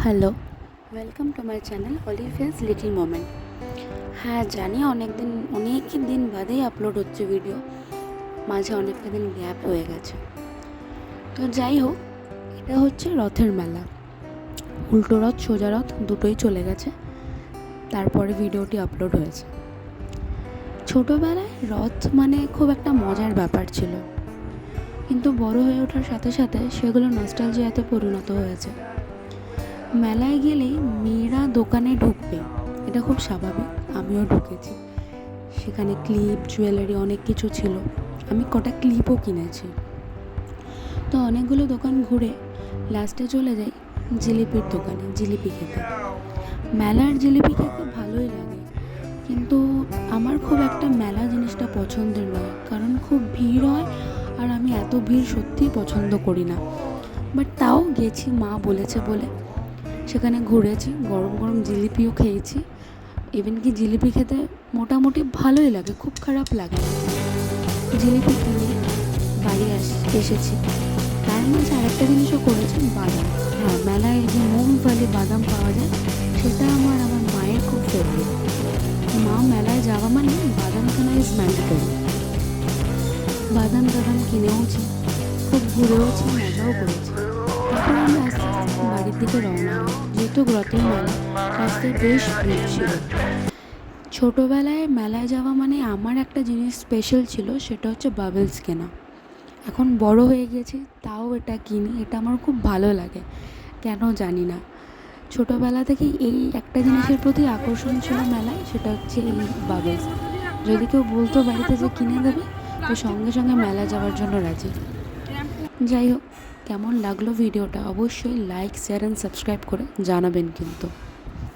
Hello, welcome to my channel Olivia's little moment. হ্যাঁ, জানি অনেক দিন বাদেই আপলোড হচ্ছে ভিডিও, মাঝে অনেকটা দিন গ্যাপ হয়ে গেছে। তো যাই হোক, এটা হচ্ছে রথের মেলা। উল্টো রথ সোজা রথ দুটোই চলে গেছে, তারপরে ভিডিওটি আপলোড হয়েছে। ছোটোবেলায় রথ মানে খুব একটা মজার ব্যাপার ছিল, কিন্তু বড় হয়ে ওঠার সাথে সাথে সেগুলো নস্টালজিয়াতে পরিণত হয়েছে। মেলায় গেলেই মেয়েরা দোকানে ঢুকবে, এটা খুব স্বাভাবিক, আমিও ঢুকেছি। সেখানে ক্লিপ, জুয়েলারি অনেক কিছু ছিল, আমি কটা ক্লিপও কিনেছি। তো অনেকগুলো দোকান ঘুরে লাস্টে চলে যাই জিলিপির দোকানে, জিলিপি খেতে। মেলার জিলিপি খেতে ভালোই লাগে, কিন্তু আমার খুব একটা মেলা জিনিসটা পছন্দের নয়, কারণ খুব ভিড় হয়, আর আমি এত ভিড় সত্যিই পছন্দ করি না। বাট তাও গেছি, মা বলেছে বলে সেখানে ঘুরেছি, গরম গরম জিলিপিও খেয়েছি। ইভেন কি জিলিপি খেতে মোটামুটি ভালোই লাগে, খুব খারাপ লাগে না। জিলিপি কিনে বাড়ি এসেছি। তার মাঝে আরেকটা জিনিসও করেছি, বাদাম। হ্যাঁ, মেলায় যে মুগফালি বাদাম পাওয়া যায়, সেটা আমার মায়ের খুব ফেভারিট। মা মেলায় যাওয়া মানে বাদাম কেনা ইজ ম্যান্ডেটরি। বাদাম কিনেওছি, খুব ঘুরেওছি, মজাও করেছি। তারপর আমি আস্তে আস্তে বাড়ির দিকে রওনা হই, যেহেতু রথের মেলা, রাস্তায় বেশ ভিড় ছিল। ছোটোবেলায় মেলায় যাওয়া মানে আমার একটা জিনিস স্পেশাল ছিল, সেটা হচ্ছে বাবলস কেনা। এখন বড় হয়ে গেছি, তাও এটা কিনি, এটা আমার খুব ভালো লাগে, কেন জানি না। ছোটোবেলা থেকেই এই একটা জিনিসের প্রতি আকর্ষণ ছিল মেলায়, সেটা হচ্ছে এই বাবলস। যদি কেউ বলতো বাড়িতে যে কিনে দেবে, তো সঙ্গে সঙ্গে মেলা যাওয়ার জন্য রাজি। যাই হোক, কেমন লাগলো ভিডিওটা অবশ্যই লাইক, শেয়ার অ্যান্ড সাবস্ক্রাইব করে জানাবেন কিন্তু।